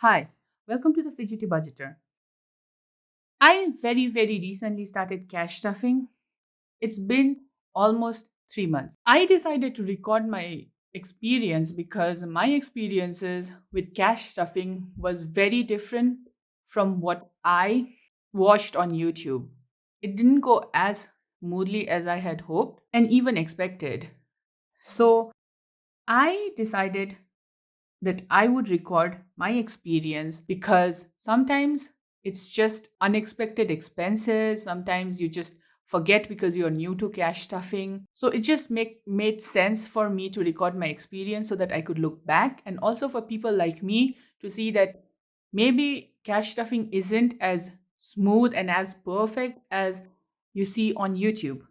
Hi, welcome to the Fidgety Budgeter. I very recently started cash stuffing. It's been almost 3 months. I decided to record my experience because my experiences with cash stuffing was very different from what I watched on YouTube. It didn't go as smoothly as I had hoped and even expected. So I decided that I would record my experience because sometimes it's just unexpected expenses. Sometimes you just forget because you're new to cash stuffing. So it just made sense for me to record my experience so that I could look back and also for people like me to see that maybe cash stuffing isn't as smooth and as perfect as you see on YouTube.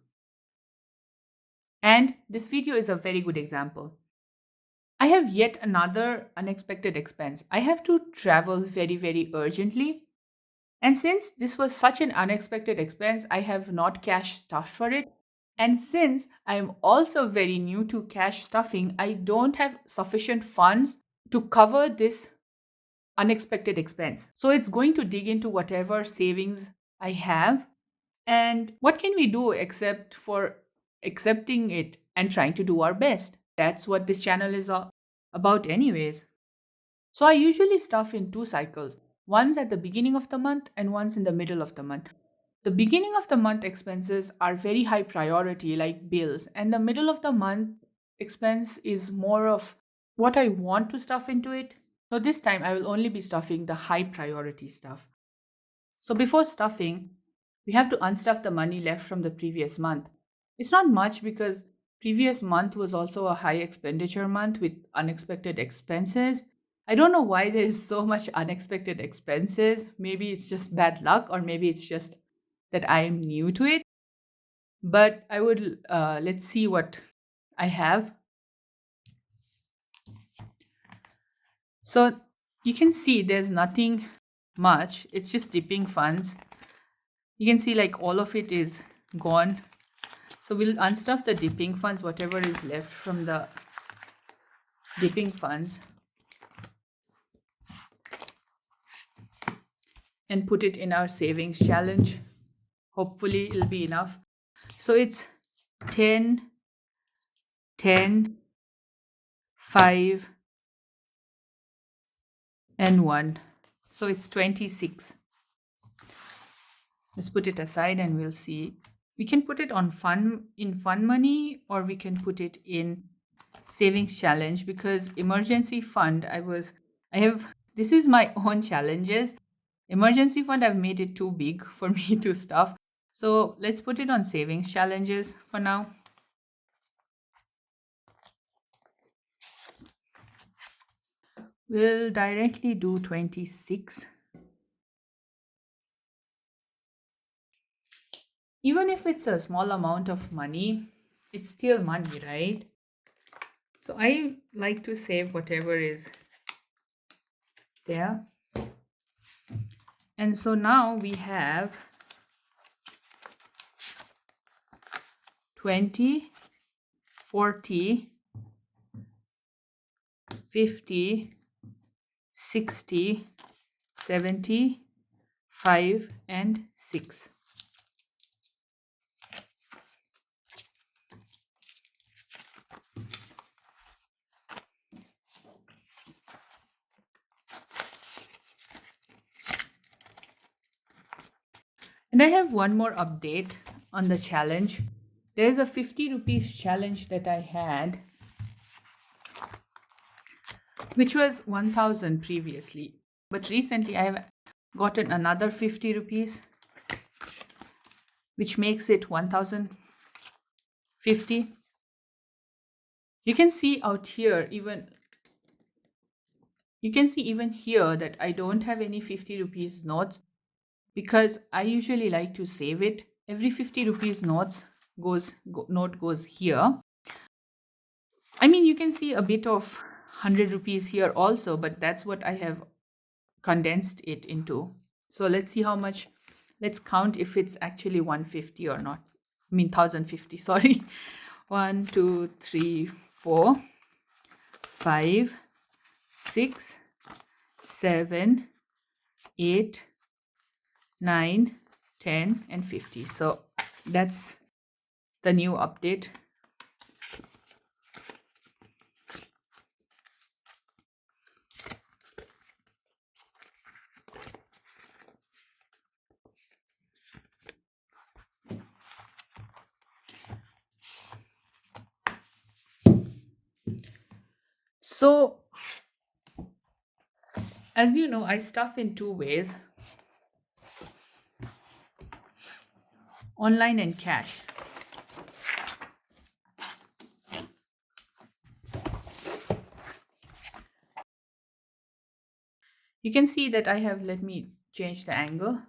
And this video is a very good example. I have yet another unexpected expense. I have to travel very urgently. And since this was such an unexpected expense, I have not cash stuffed for it. And since I am also very new to cash stuffing, I don't have sufficient funds to cover this unexpected expense. So it's going to dig into whatever savings I have. And what can we do except for accepting it and trying to do our best? That's what this channel is all about, anyways. So I usually stuff in two cycles. Once at the beginning of the month and once in the middle of the month. The beginning of the month expenses are very high priority, like bills, and the middle of the month expense is more of what I want to stuff into it. So this time I will only be stuffing the high priority stuff. So before stuffing, we have to unstuff the money left from the previous month. It's not much because previous month was also a high expenditure month with unexpected expenses. I don't know why there is so much unexpected expenses. Maybe it's just bad luck or maybe it's just that I am new to it. But I would let's see what I have. So you can see there's nothing much. It's just dipping funds. You can see like all of it is gone. So we'll unstuff the dipping funds, whatever is left from the dipping funds, and put it in our savings challenge. Hopefully it'll be enough. So it's 10, 10, 5, and 1. So it's 26. Let's put it aside and we'll see. We can put it on fun money or we can put it in savings challenge because emergency fund this is my own challenges. Emergency fund, I've made it too big for me to stuff. So let's put it on savings challenges for now. We'll directly do 26. Even if it's a small amount of money, it's still money, right? So I like to save whatever is there. And so now we have 20, 40, 50, 60, 70, 5, and 6. And I have one more update on the challenge. There's a 50 rupees challenge that I had, which was 1000 previously. But recently I have gotten another 50 rupees, which makes it 1050. You can see out here even here that I don't have any 50 rupees notes because I usually like to save it. Every 50 rupees note goes here. I mean, you can see a bit of 100 rupees here also, but that's what I have condensed it into. So let's see how much. Let's count if it's actually 150 or not. I mean 1050, sorry. 1, 2, 3, 4, 5, 6, 7, 8, 9, 10, and 50. So that's the new update. So as you know, I stuff in two ways: online and cash. You can see that I have, let me change the angle.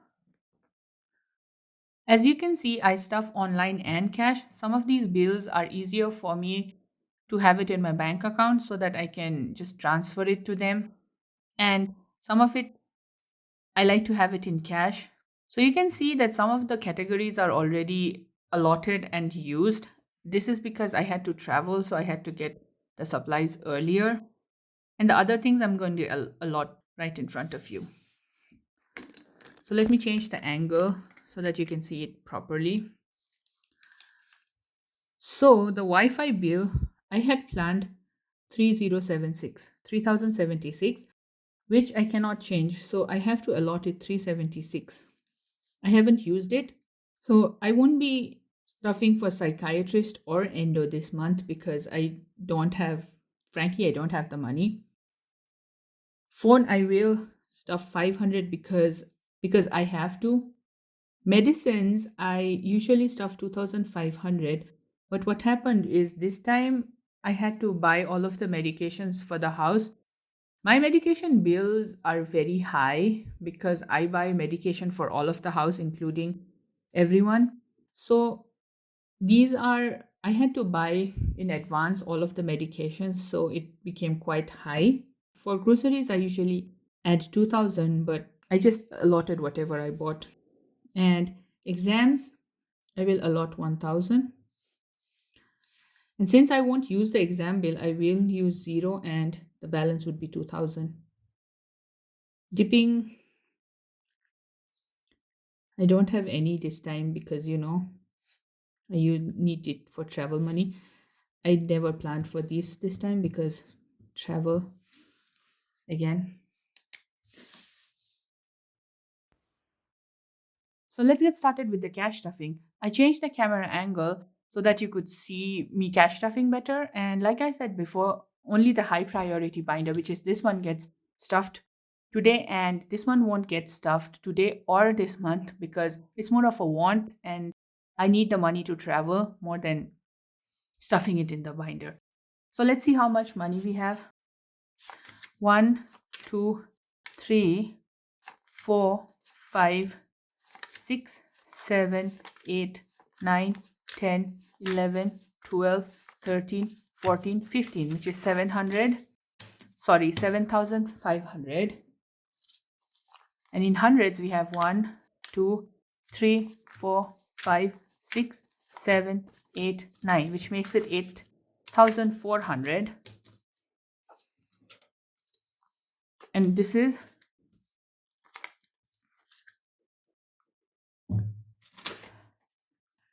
As you can see, I stuff online and cash. Some of these bills are easier for me to have it in my bank account so that I can just transfer it to them. And some of it, I like to have it in cash. So you can see that some of the categories are already allotted and used. This is because I had to travel, so I had to get the supplies earlier. And the other things I'm going to allot right in front of you. So let me change the angle so that you can see it properly. So the Wi-Fi bill, I had planned 3076, which I cannot change. So I have to allot it 376. I haven't used it. So I won't be stuffing for psychiatrist or endo this month because frankly, I don't have the money. Phone, I will stuff 500 because I have to. Medicines, I usually stuff 2500. But what happened is this time I had to buy all of the medications for the house. My medication bills are very high because I buy medication for all of the house, including everyone. So I had to buy in advance all of the medications, so it became quite high. For groceries, I usually add 2000, but I just allotted whatever I bought. And exams, I will allot 1000. And since I won't use the exam bill, I will use 0 and the balance would be 2000. Dipping, I don't have any this time because you need it for travel money. I never planned for this time because travel again. So let's get started with the cash stuffing. I changed the camera angle so that you could see me cash stuffing better. And like I said before, only the high priority binder, which is this one, gets stuffed today, and this one won't get stuffed today or this month because it's more of a want and I need the money to travel more than stuffing it in the binder. So let's see how much money we have. 1, 2, 3, 4, 5, 6, 7, 8, 9, 10, 11, 12, 13, 14, 15, which is 7,500. And in hundreds, we have 1, 2, 3, 4, 5, 6, 7, 8, 9, which makes it 8,400. And this is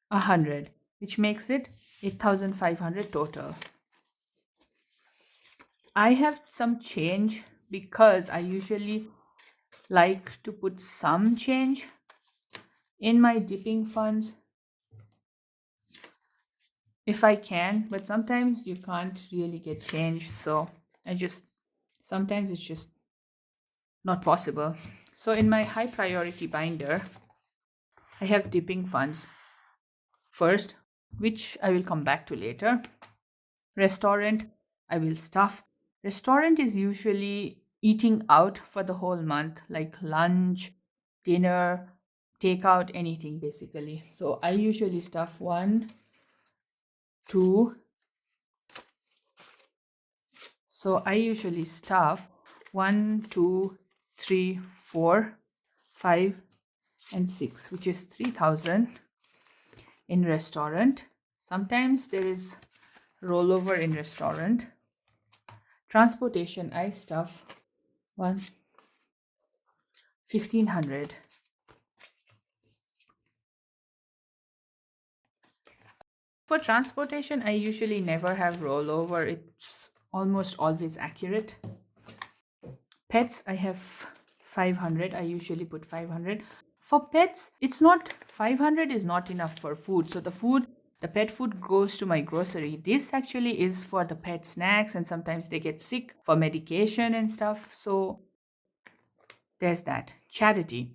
100, which makes it 8,500 total. I have some change because I usually like to put some change in my dipping funds if I can, but sometimes you can't really get change, so sometimes it's just not possible. So in my high priority binder, I have dipping funds first, which I will come back to later. Restaurant, I will stuff. Restaurant is usually eating out for the whole month, like lunch, dinner, takeout, anything basically. So I usually stuff 1, 2. So I usually stuff 1, 2, 3, 4, 5, and 6, which is 3,000 in restaurant. Sometimes there is rollover in restaurant. Transportation, I stuff 1, 1500. For transportation, I usually never have rollover. It's almost always accurate. Pets, I have 500. I usually put 500. For pets, it's not 500 is not enough for food. So the pet food goes to my grocery. This actually is for the pet snacks, and sometimes they get sick for medication and stuff. So there's that. Charity.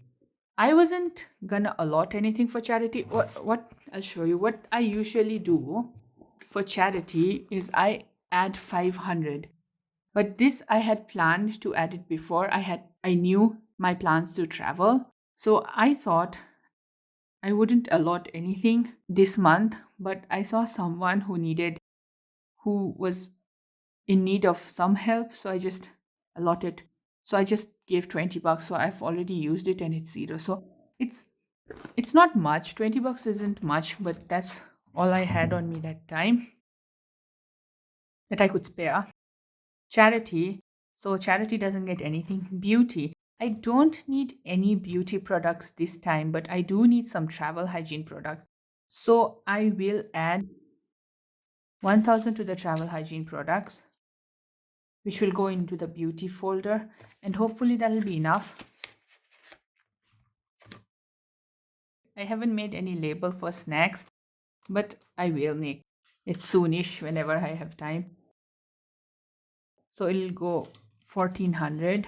I wasn't gonna allot anything for charity. What I'll show you. What I usually do for charity is I add 500. But this I had planned to add it before. I knew my plans to travel. So I thought I wouldn't allot anything this month, but I saw someone who was in need of some help, so I just allotted. So I just gave $20. So I've already used it and it's zero. So it's it's not much. $20 isn't much, but that's all I had on me that time that I could spare. Charity. So charity doesn't get anything. Beauty. I don't need any beauty products this time, but I do need some travel hygiene products. So I will add 1000 to the travel hygiene products, which will go into the beauty folder, and hopefully that'll be enough. I haven't made any label for snacks, but I will make it soonish whenever I have time. So it'll go 1400.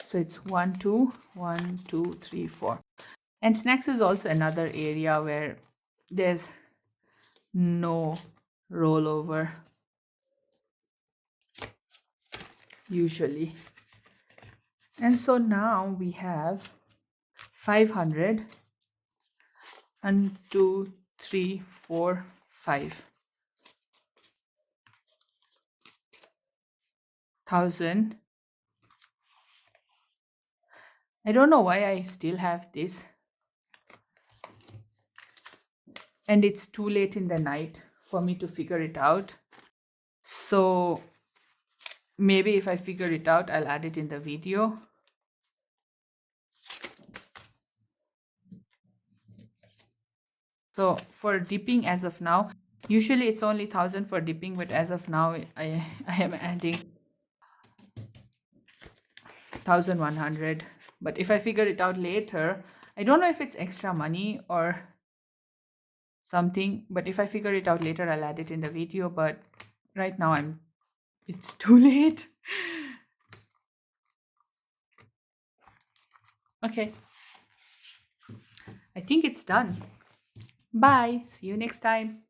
So it's 1 2 1 2 3 4. And snacks is also another area where there's no rollover usually. And so now we have 500 and 2 3 4 5 thousand. I don't know why I still have this, and it's too late in the night for me to figure it out. So maybe if I figure it out, I'll add it in the video. So for dipping, as of now, usually it's only 1000 for dipping, but as of now, I am adding 1100. But if I figure it out later, I don't know if it's extra money or something, but if I figure it out later, I'll add it in the video. But right now, it's too late. Okay, I think it's done. Bye. See you next time.